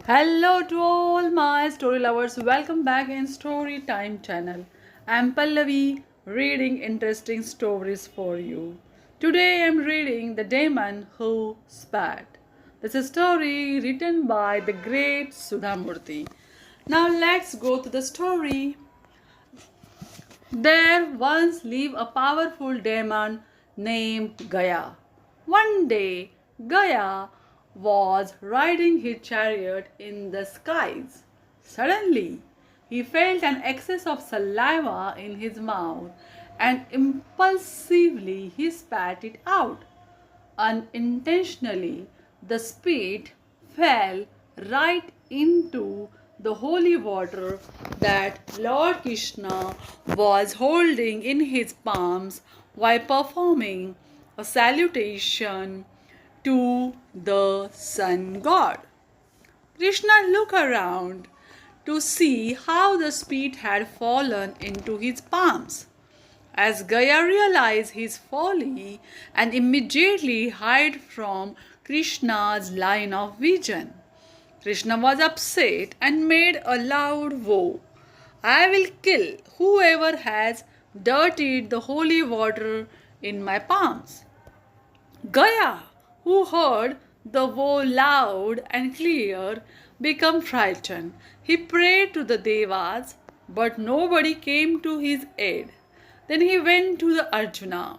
Hello to all my story lovers. Welcome back in Storytime channel. I'm Pallavi reading interesting stories for you. Today I'm reading The Demon Who Spat. This is a story written by the great Sudha Murty. Now let's go to the story. There once lived a powerful demon named Gaya. One day, Gaya was riding his chariot in the skies. Suddenly, he felt an excess of saliva in his mouth and impulsively he spat it out. Unintentionally, the spit fell right into the holy water that Lord Krishna was holding in his palms while performing a salutation to the sun god. Krishna looked around to see how the spit had fallen into his palms. As Gaya realized his folly and immediately hid from Krishna's line of vision, Krishna was upset and made a loud vow. I will kill whoever has dirtied the holy water in my palms. Gaya, who heard the vow loud and clear, became frightened. He prayed to the Devas, but nobody came to his aid. Then he went to the Arjuna.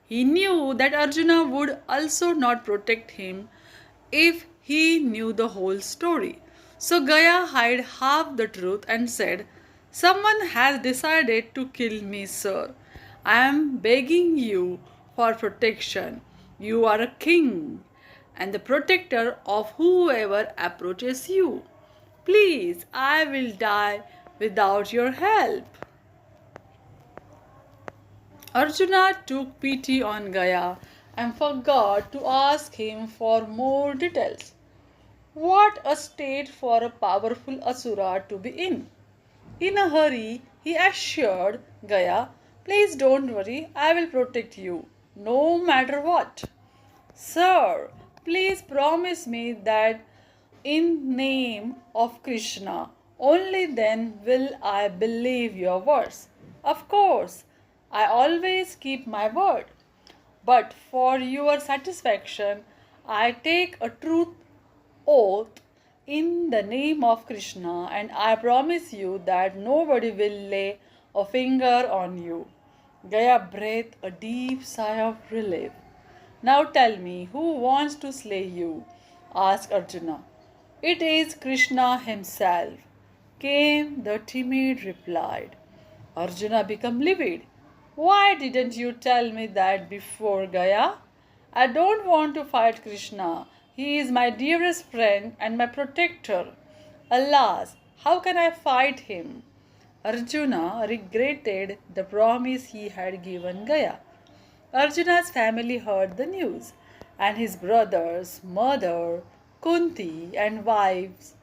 He knew that Arjuna would also not protect him if he knew the whole story. So Gaya hid half the truth and said, Someone has decided to kill me, sir. I am begging you for protection. You are a king and the protector of whoever approaches you. Please, I will die without your help. Arjuna took pity on Gaya and forgot to ask him for more details. What a state for a powerful Asura to be in! In a hurry, he assured Gaya, Please don't worry, I will protect you, no matter what. Sir, please promise me that in name of Krishna, only then will I believe your words. Of course, I always keep my word. But for your satisfaction, I take a truth oath in the name of Krishna and I promise you that nobody will lay a finger on you. Gaya breathed a deep sigh of relief. Now tell me, who wants to slay you? Asked Arjuna. It is Krishna himself, came the timid reply. Arjuna became livid. Why didn't you tell me that before, Gaya? I don't want to fight Krishna. He is my dearest friend and my protector. Alas, how can I fight him? Arjuna regretted the promise he had given Gaya. Arjuna's family heard the news, and his brothers, mother, Kunti, and wives,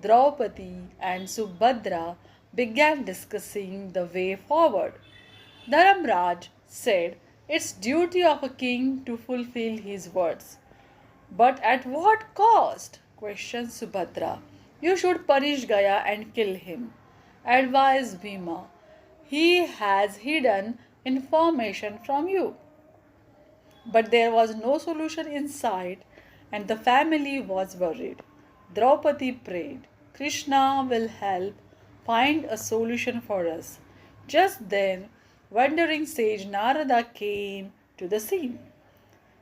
Draupadi and Subhadra, began discussing the way forward. Dharamraj said, It's duty of a king to fulfill his words. But at what cost? Questioned Subhadra. You should punish Gaya and kill him, advised Bhima. He has hidden information from you. But there was no solution in sight, and the family was worried. Draupadi prayed, Krishna will help find a solution for us. Just then, wandering sage Narada came to the scene.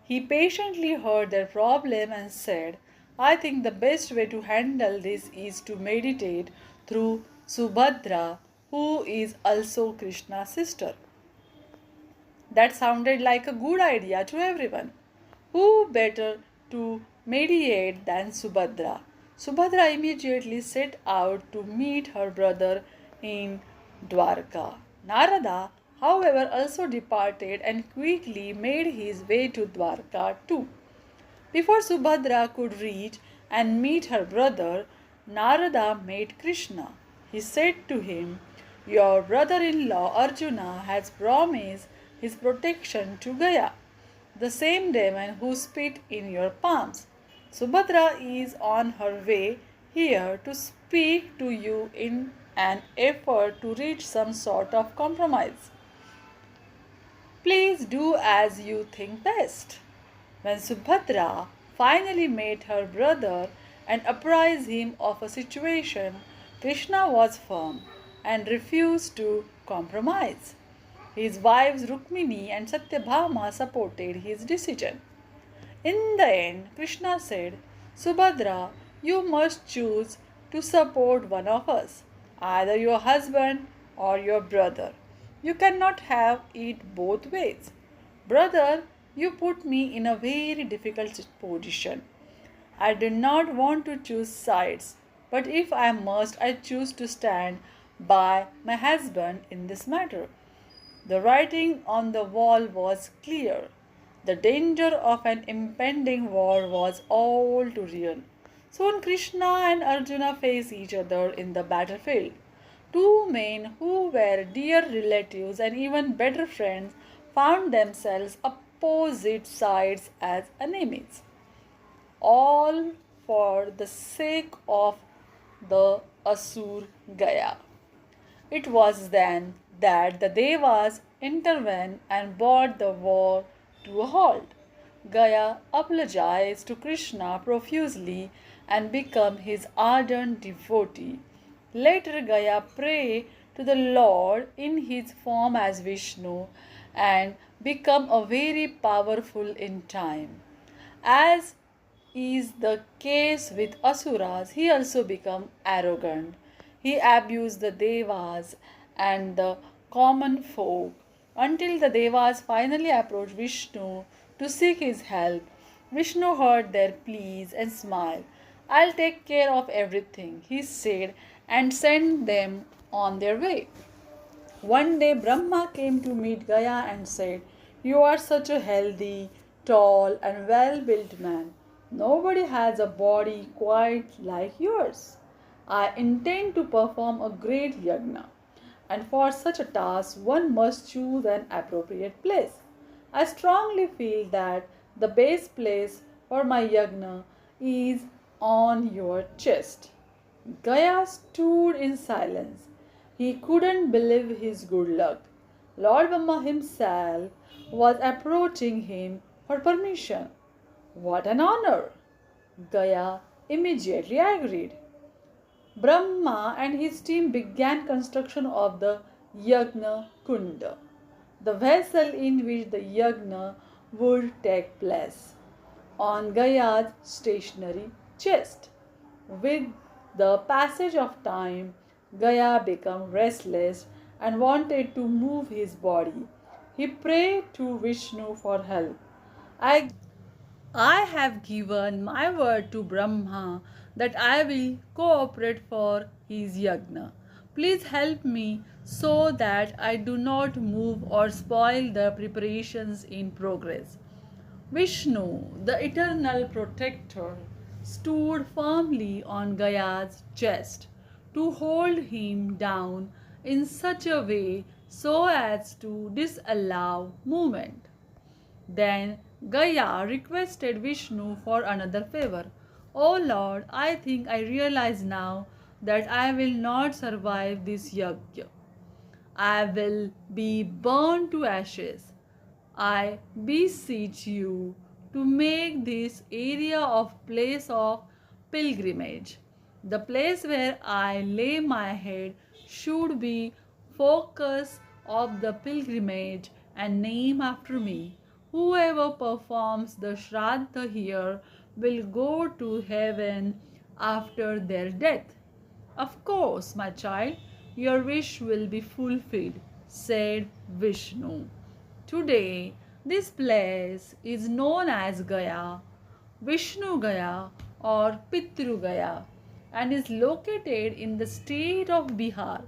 He patiently heard their problem and said, I think the best way to handle this is to meditate through Subhadra, who is also Krishna's sister. That sounded like a good idea to everyone. Who better to mediate than Subhadra? Subhadra immediately set out to meet her brother in Dwarka. Narada, however, also departed and quickly made his way to Dwarka too. Before Subhadra could reach and meet her brother, Narada met Krishna. He said to him, Your brother in law Arjuna has promised his protection to Gaya, the same demon who spit in your palms. Subhadra is on her way here to speak to you in an effort to reach some sort of compromise. Please do as you think best. When Subhadra finally met her brother and apprised him of a situation, Krishna was firm and refused to compromise. His wives Rukmini and Satyabhama supported his decision. In the end, Krishna said, Subhadra, you must choose to support one of us, either your husband or your brother. You cannot have it both ways. Brother, you put me in a very difficult position. I do not want to choose sides, but if I must, I choose to stand by my husband in this matter. The writing on the wall was clear. The danger of an impending war was all too real. Soon Krishna and Arjuna faced each other in the battlefield. Two men who were dear relatives and even better friends found themselves opposite sides as enemies, all for the sake of the Asur Gaya. It was then that the Devas intervened and brought the war to a halt. Gaya apologized to Krishna profusely and became his ardent devotee. Later, Gaya prayed to the Lord in his form as Vishnu and became a very powerful in time. As is the case with Asuras, he also became arrogant. He abused the Devas and the common folk until the Devas finally approached Vishnu to seek his help. Vishnu heard their pleas and smiled. I'll take care of everything, he said, and sent them on their way. One day Brahma came to meet Gaya and said, You are such a healthy, tall, and well built man. Nobody has a body quite like yours. I intend to perform a great yajna, and for such a task one must choose an appropriate place. I strongly feel that the best place for my yajna is on your chest. Gaya stood in silence. He couldn't believe his good luck. Lord Brahma himself was approaching him for permission. What an honor! Gaya immediately agreed. Brahma and his team began construction of the Yagna Kunda, the vessel in which the Yagna would take place, on Gaya's stationary chest. With the passage of time, Gaya became restless and wanted to move his body. He prayed to Vishnu for help. I I have given my word to Brahma that I will cooperate for his yajna. Please help me so that I do not move or spoil the preparations in progress. Vishnu, the eternal protector, stood firmly on Gaya's chest to hold him down in such a way so as to disallow movement. Then Gaya requested Vishnu for another favor. O Lord, I think I realize now that I will not survive this yajna. I will be burned to ashes. I beseech you to make this area of place of pilgrimage. The place where I lay my head should be focus of the pilgrimage and name after me. Whoever performs the Shraddha here will go to heaven after their death. Of course, my child, your wish will be fulfilled, said Vishnu. Today, this place is known as Gaya, Vishnu Gaya, or Pitru Gaya, and is located in the state of Bihar.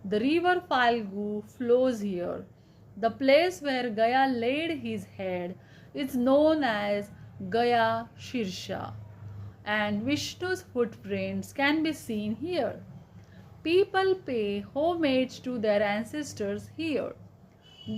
The river Falgu flows here. The place where Gaya laid his head is known as Gaya Shirsha, and Vishnu's footprints can be seen here. People pay homage to their ancestors here.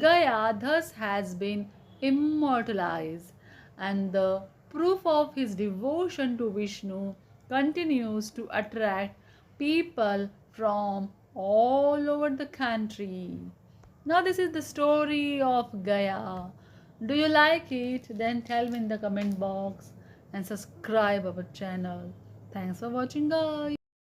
Gaya thus has been immortalized, and the proof of his devotion to Vishnu continues to attract people from all over the country. Now, this is the story of Gaya. Do you like it? Then tell me in the comment box and subscribe our channel. Thanks for watching, guys.